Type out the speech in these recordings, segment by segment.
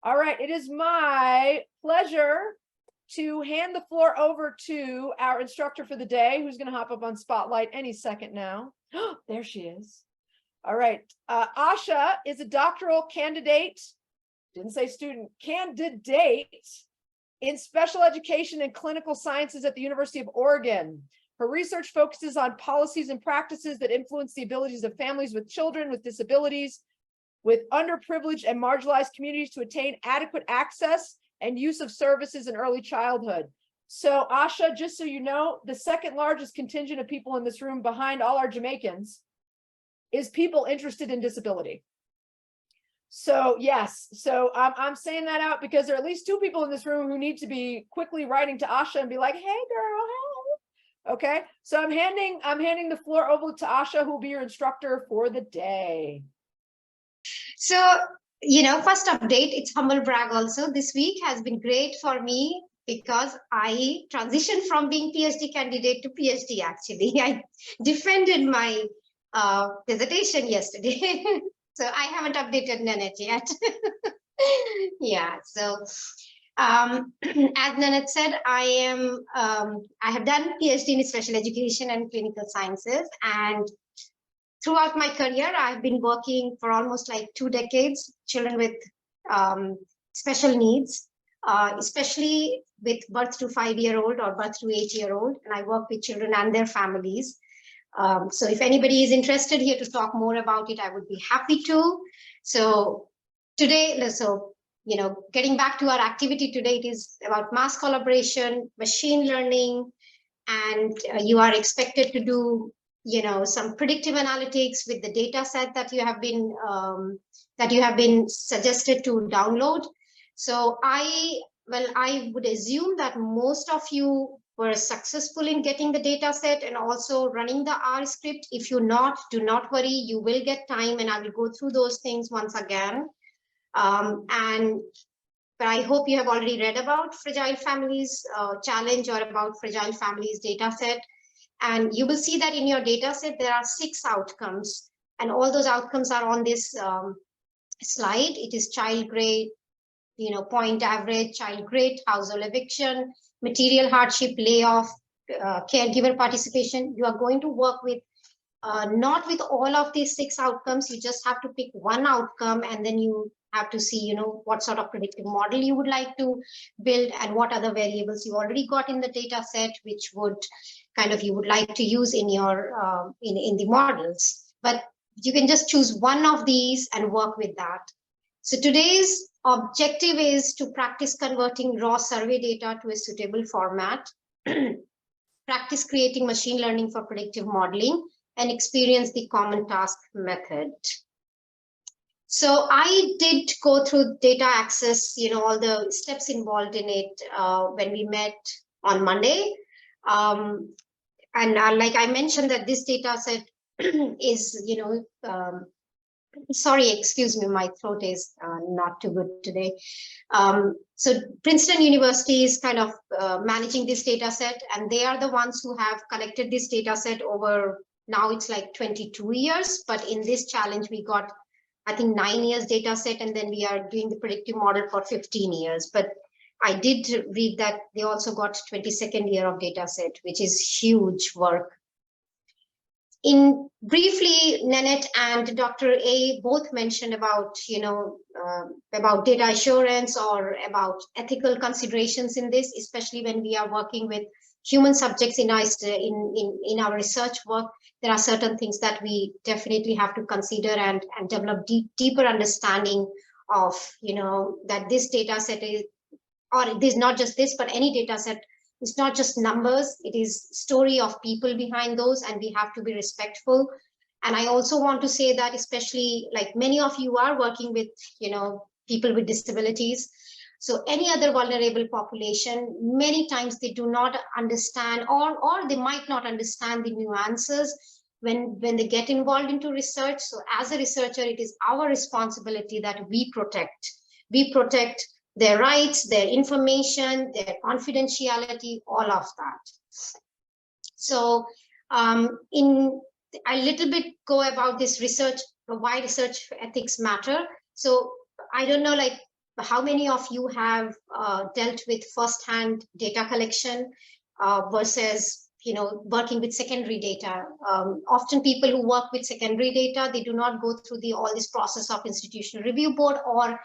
All right, it is my pleasure to hand the floor over to our instructor for the day, who's going to hop up on Spotlight any second now. There she is. All right, Asha is a doctoral candidate, didn't say student, candidate in special education and clinical sciences at the University of Oregon. Her research focuses on policies and practices that influence the abilities of families with children with disabilities, with underprivileged and marginalized communities to attain adequate access and use of services in early childhood. So Asha, just so you know, the second largest contingent of people in this room behind all our Jamaicans is people interested in disability. So yes, so I'm saying that out because there are at least two people in this room who need to be quickly writing to Asha and be like, hey girl, hey. Okay, so I'm handing the floor over to Asha, who will be your instructor for the day. So, first update, it's humble brag also. This week has been great for me because I transitioned from being PhD candidate to PhD, actually. I defended my dissertation yesterday. So I haven't updated Nanette yet. Yeah, so as Nanette said, I have done PhD in special education and clinical sciences, and throughout my career, I've been working for almost like 2 decades, children with special needs, especially with birth to 5-year-old or birth to 8-year-old, and I work with children and their families. So if anybody is interested here to talk more about it, I would be happy to. So today, getting back to our activity today, it is about mass collaboration, machine learning, and you are expected to do some predictive analytics with the data set that you have been suggested to download. So I would assume that most of you were successful in getting the data set and also running the R script. If you're not, do not worry, you will get time and I will go through those things once again. But I hope you have already read about Fragile Families Challenge or about Fragile Families data set. And you will see that in your data set, there are 6 outcomes. And all those outcomes are on this slide. It is child grade, point average, child grade, household eviction, material hardship, layoff, caregiver participation. You are going to work with, not with all of these 6 outcomes. You just have to pick one outcome and then you have to see, what sort of predictive model you would like to build and what other variables you already got in the data set, which would you would like to use in your in the models. But you can just choose one of these and work with that. So today's objective is to practice converting raw survey data to a suitable format, practice creating machine learning for predictive modeling, and experience the common task method. So I did go through data access, all the steps involved in it when we met on Monday. And like I mentioned that this data set is, sorry, excuse me, my throat is not too good today. So Princeton University is kind of managing this data set, and they are the ones who have collected this data set over, now it's like 22 years, but in this challenge we got, I think, 9 years data set, and then we are doing the predictive model for 15 years. But I did read that they also got 22nd year of data set, which is huge work. Briefly, Nanette and Dr. A both mentioned about, about data assurance or about ethical considerations in this, especially when we are working with human subjects in our research work. There are certain things that we definitely have to consider and develop deeper understanding of, that this data set is, or it is not just this, but any data set is not just numbers, it is story of people behind those, and we have to be respectful. And I also want to say that, especially like many of you are working with, people with disabilities. So any other vulnerable population, many times they do not understand, or they might not understand the nuances when they get involved into research. So as a researcher, it is our responsibility that we protect their rights, their information, their confidentiality, all of that. So in a little bit go about this research, why research ethics matter. So I don't know, like how many of you have dealt with first-hand data collection versus working with secondary data? Often people who work with secondary data, they do not go through all this process of institutional review board or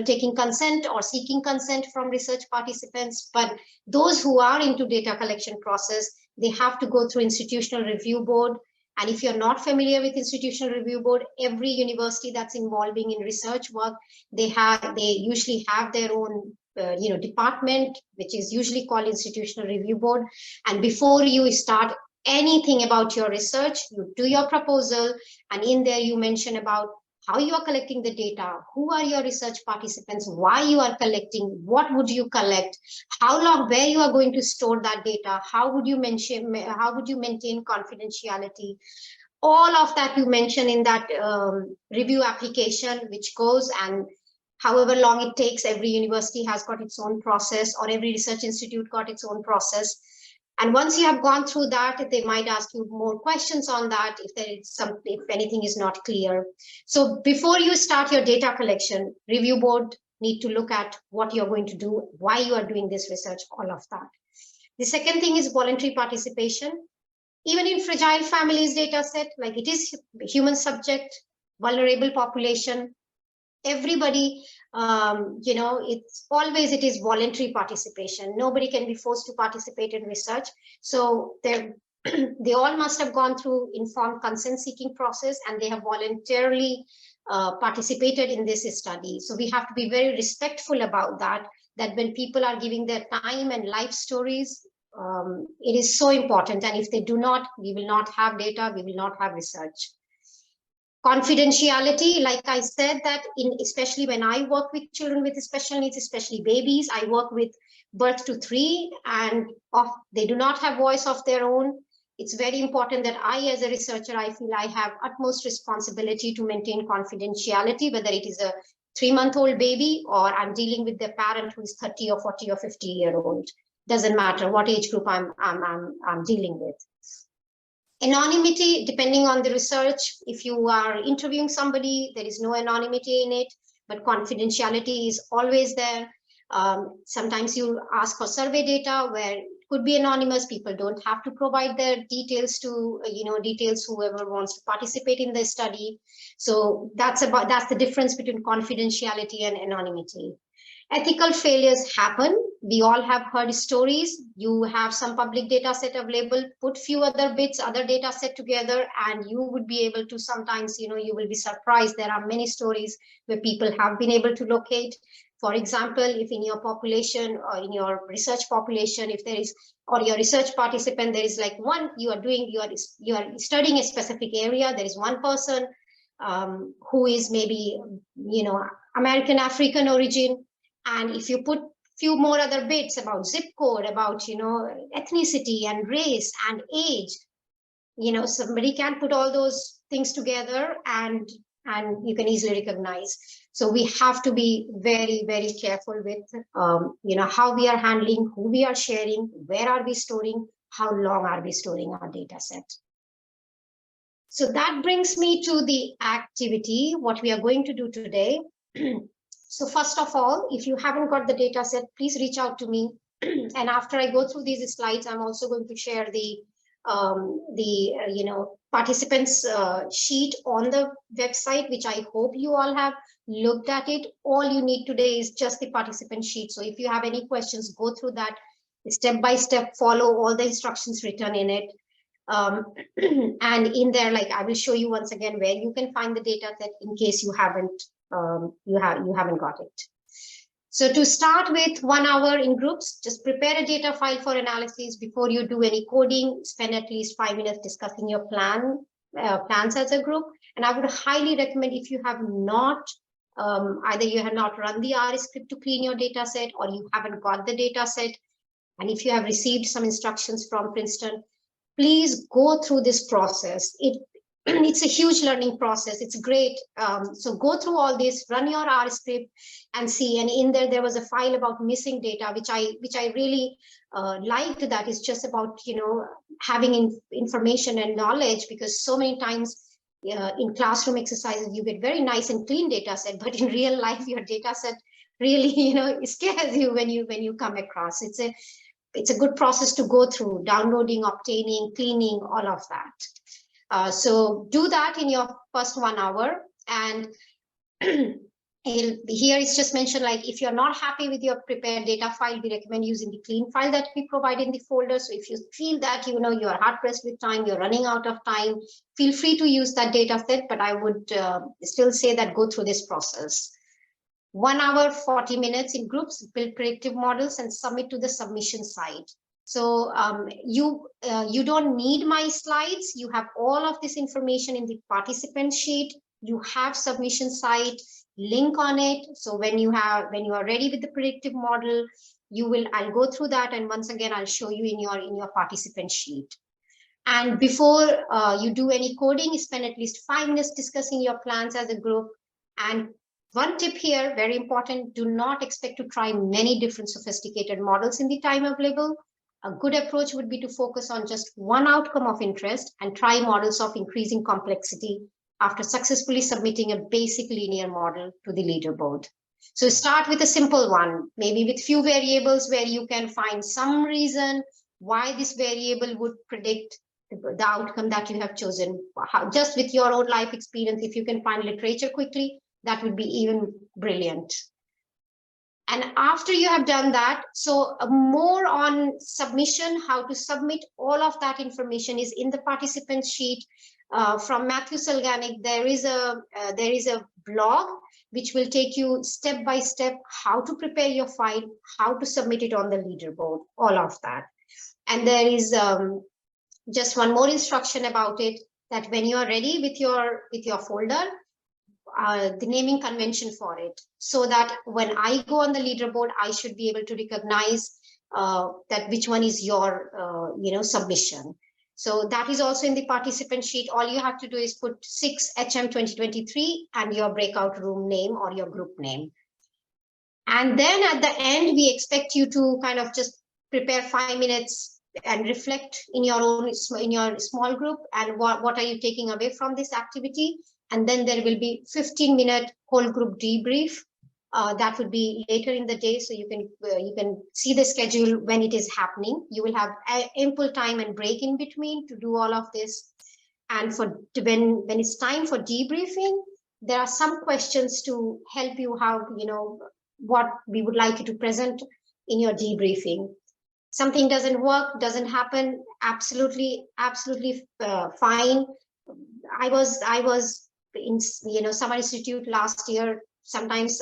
taking consent or seeking consent from research participants. But those who are into data collection process, they have to go through institutional review board. And if you're not familiar with institutional review board, every university that's involving in research work, they usually have their own department, which is usually called institutional review board. And before you start anything about your research, you do your proposal, and in there you mention about how you are collecting the data, who are your research participants, why you are collecting, what would you collect, how long, where you are going to store that data, how would you maintain confidentiality. All of that you mention in that review application, which goes, and however long it takes, every university has got its own process, or every research institute got its own process. And once you have gone through that, they might ask you more questions on that if anything is not clear. So before you start your data collection, review board need to look at what you're going to do, why you are doing this research, all of that. The second thing is voluntary participation. Even in fragile families data set, like it is human subject, vulnerable population, everybody, it is voluntary participation. Nobody can be forced to participate in research. So they all must have gone through informed consent seeking process, and they have voluntarily participated in this study. So we have to be very respectful about that when people are giving their time and life stories, it is so important. And if they do not, we will not have data, we will not have research. Confidentiality, like I said, that especially when I work with children with special needs, especially babies, I work with birth to 3, and they do not have voice of their own. It's very important that I, as a researcher, I feel I have utmost responsibility to maintain confidentiality, whether it is a 3-month-old baby or I'm dealing with their parent who is 30 or 40 or 50-year-old. Doesn't matter what age group I'm dealing with. Anonymity, depending on the research, if you are interviewing somebody, there is no anonymity in it, but confidentiality is always there. Sometimes you ask for survey data where it could be anonymous. People don't have to provide their details to, whoever wants to participate in the study. So that's the difference between confidentiality and anonymity. Ethical failures happen. We all have heard stories. You have some public data set available, put few other bits, other data set together, and you would be able to sometimes, you will be surprised. There are many stories where people have been able to locate. For example, if in your population or in your research population, if there is, or your research participant, there is like one, you are studying a specific area, there is one person who is maybe, American African origin. And if you put few more other bits about zip code, about, ethnicity and race and age, somebody can put all those things together and you can easily recognize. So we have to be very, very careful with, how we are handling, who we are sharing, where are we storing, how long are we storing our data set. So that brings me to the activity, what we are going to do today. So first of all, if you haven't got the data set, please reach out to me. And after I go through these slides, I'm also going to share the participants sheet on the website, which I hope you all have looked at it. All you need today is just the participant sheet. So if you have any questions, go through that step by step, follow all the instructions written in it. And in there, like I will show you once again where you can find the data set in case you haven't got it. So to start with 1 hour in groups, just prepare a data file for analysis. Before you do any coding, spend at least 5 minutes discussing your plans as a group. And I would highly recommend, if you have not, either you have not run the R script to clean your data set, or you haven't got the data set, and if you have received some instructions from Princeton, please go through this process. It's a huge learning process. It's great. So go through all this, run your R script and see. And in there was a file about missing data, which I really liked. That is just about, having information and knowledge, because so many times in classroom exercises, you get very nice and clean data set, but in real life, your data set really, scares you when you come across. It's a good process to go through: downloading, obtaining, cleaning, all of that. So do that in your first 1 hour. And here it's just mentioned, like, if you're not happy with your prepared data file, we recommend using the clean file that we provide in the folder. So if you feel that you are hard pressed with time, you're running out of time, feel free to use that data set, but I would still say that go through this process. 1 hour, 40 minutes in groups, build predictive models and submit to the submission site. So you don't need my slides. You have all of this information in the participant sheet. You have submission site link on it. So when you are ready with the predictive model, I'll go through that, and once again I'll show you in your participant sheet. And before you do any coding, spend at least 5 minutes discussing your plans as a group. And one tip here, very important: do not expect to try many different sophisticated models in the time available. A good approach would be to focus on just one outcome of interest and try models of increasing complexity after successfully submitting a basic linear model to the leaderboard. So start with a simple one, maybe with few variables where you can find some reason why this variable would predict the outcome that you have chosen. Just with your own life experience, if you can find literature quickly, that would be even brilliant. And after you have done that, so more on submission, how to submit, all of that information is in the participant sheet. From Matthew Salganic, there is a blog which will take you step by step how to prepare your file, how to submit it on the leaderboard, all of that. And there is just one more instruction about it, that when you are ready with your folder, the naming convention for it, so that when I go on the leaderboard, I should be able to recognize that which one is your submission. So that is also in the participant sheet. All you have to do is put SICSS-HM 2023 and your breakout room name or your group name. And then at the end, we expect you to kind of just prepare 5 minutes and reflect in your small group, and what are you taking away from this activity. And then there will be 15-minute whole group debrief. That would be later in the day, so you can see the schedule when it is happening. You will have ample time and break in between to do all of this. And when it's time for debriefing, there are some questions to help you how what we would like you to present in your debriefing. Something doesn't work, doesn't happen, absolutely fine. I was in Summer Institute last year. Sometimes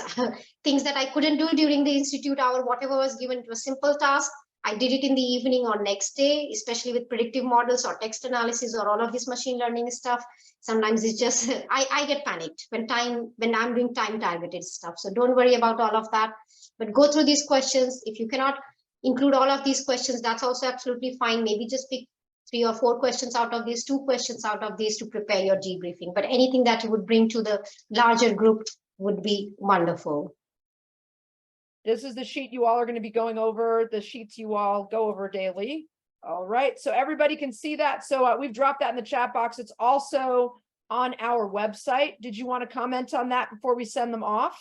things that I couldn't do during the institute hour, whatever was given to a simple task, I did it in the evening or next day, especially with predictive models or text analysis or all of this machine learning stuff. Sometimes it's just I get panicked when I'm doing time targeted stuff. So don't worry about all of that, but go through these questions. If you cannot include all of these questions, that's also absolutely fine. Maybe just pick 3 or 4 questions out of these, 2 questions out of these to prepare your debriefing. But anything that you would bring to the larger group would be wonderful. This is the sheet you all are going to be going over, the sheets you all go over daily. All right, so everybody can see that. So we've dropped that in the chat box. It's also on our website. Did you want to comment on that before we send them off?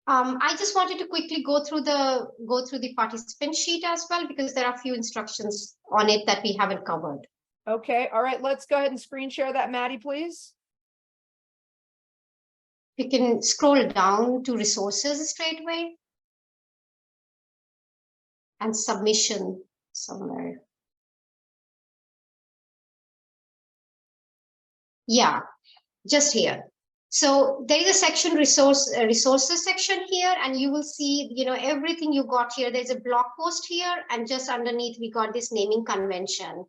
I just wanted to quickly go through the participant sheet as well, because there are a few instructions on it that we haven't covered. Okay, all right, let's go ahead and screen share that, Maddie, please. You can scroll down to resources straight away and submission somewhere. Yeah, just here. So there is a section resources section here, and you will see, everything you got here. There's a blog post here, and just underneath we got this naming convention.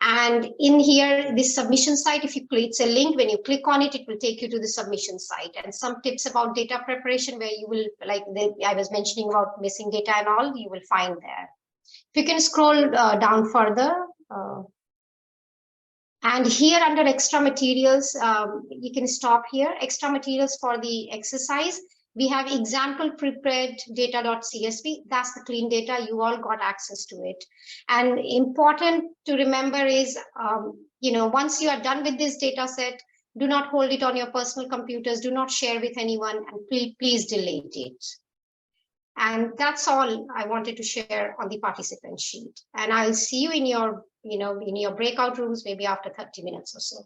And in here, this submission site, if you click, it's a link. When you click on it, it will take you to the submission site, and some tips about data preparation where you will, I was mentioning about missing data and all, you will find there. If you can scroll down further, and here under extra materials, you can stop here, extra materials for the exercise. We have example prepared data.csv. That's the clean data. You all got access to it. And important to remember is, once you are done with this data set, do not hold it on your personal computers. Do not share with anyone, and please delete it. And that's all I wanted to share on the participant sheet. And I'll see you in your, in your breakout rooms, maybe after 30 minutes or so.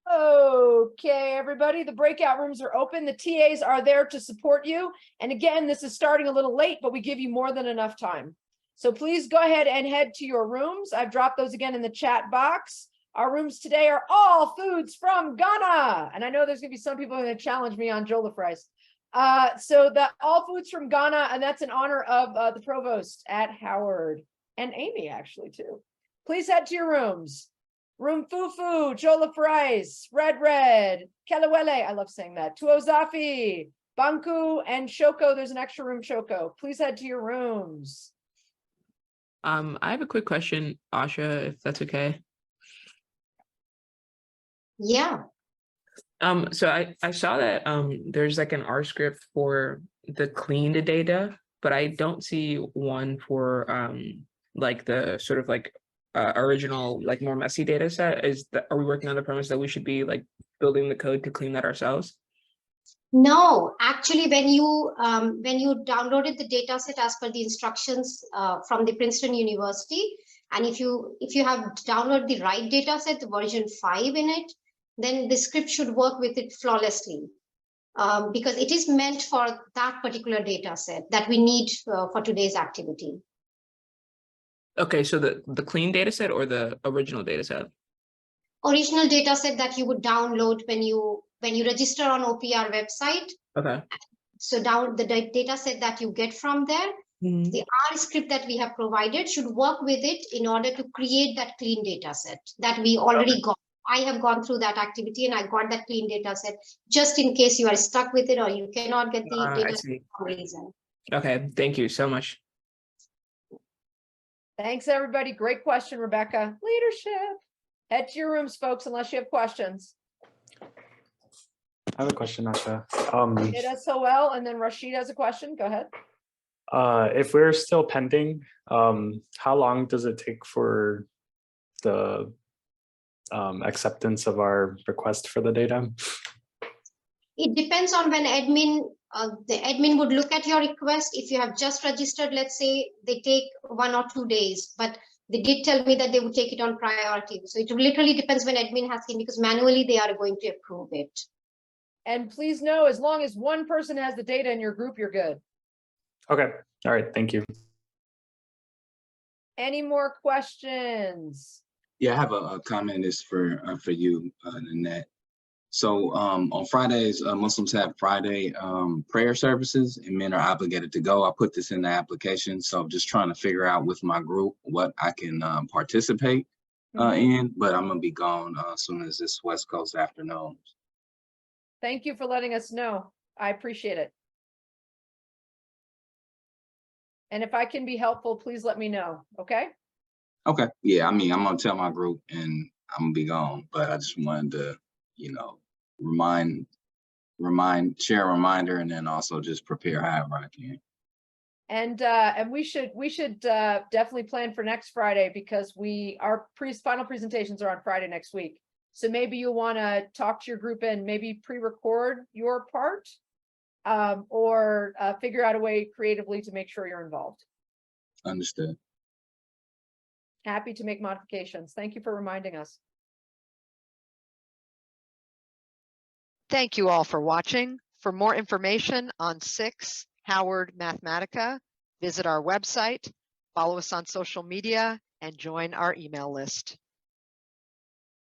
Okay, everybody, the breakout rooms are open. The TAs are there to support you. And again, this is starting a little late, but we give you more than enough time. So please go ahead and head to your rooms. I've dropped those again in the chat box. Our rooms today are all foods from Ghana. And I know there's gonna be some people who are gonna challenge me on jollof rice. So the all foods from Ghana, and that's in honor of the provost at Howard and Amy actually too. Please head to your rooms. Room Fufu, jollof rice, red, kelewele, I love saying that, tuozafi, banku, and shoko. There's an extra room, shoko. Please head to your rooms. I have a quick question, Asha, if that's okay. Yeah. So I saw that there's like an R script for the cleaned data, but I don't see one for like the sort of like original, like more messy data set. Are we working on the premise that we should be like building the code to clean that ourselves? No, actually, when you downloaded the data set as per the instructions from the Princeton University, and if you have downloaded the right data set, the version 5 in it, then the script should work with it flawlessly, because it is meant for that particular data set that we need for today's activity. Okay, so the clean data set or the original data set? Original data set that you would download when you register on OPR website. Okay. So down the data set that you get from there, the R script that we have provided should work with it in order to create that clean data set that we already got. I have gone through that activity and I got that clean data set just in case you are stuck with it or you cannot get the data set for some reason. Okay, thank you so much. Thanks, everybody. Great question, Rebecca. Leadership. Head to your rooms, folks, unless you have questions. I have a question, Asha. It does so well, and then Rashid has a question. Go ahead. If we're still pending, how long does it take for the acceptance of our request for the data? It depends on when the admin would look at your request. If you have just registered, let's say, they take 1 or 2 days, but they did tell me that they would take it on priority. So it literally depends when admin has seen, because manually they are going to approve it. And please know, as long as one person has the data in your group, you're good. Okay. All right. Thank you. Any more questions? Yeah, I have a comment. Is for you, Nanette. So on Fridays, Muslims have Friday prayer services, and men are obligated to go. I put this in the application, so just trying to figure out with my group what I can participate in. But I'm gonna be gone as soon as this West Coast afternoon. Thank you for letting us know. I appreciate it. And if I can be helpful, please let me know. Okay. Okay. Yeah. I mean, I'm gonna tell my group, and I'm gonna be gone. But I just wanted to, share a reminder, and then also just prepare however I can. And we should definitely plan for next Friday, because our final presentations are on Friday next week. So maybe you'll want to talk to your group and maybe pre-record your part, or figure out a way creatively to make sure you're involved. Understood. Happy to make modifications. Thank you for reminding us. Thank you all for watching. For more information on SICSS-Howard Mathematica, visit our website, follow us on social media, and join our email list.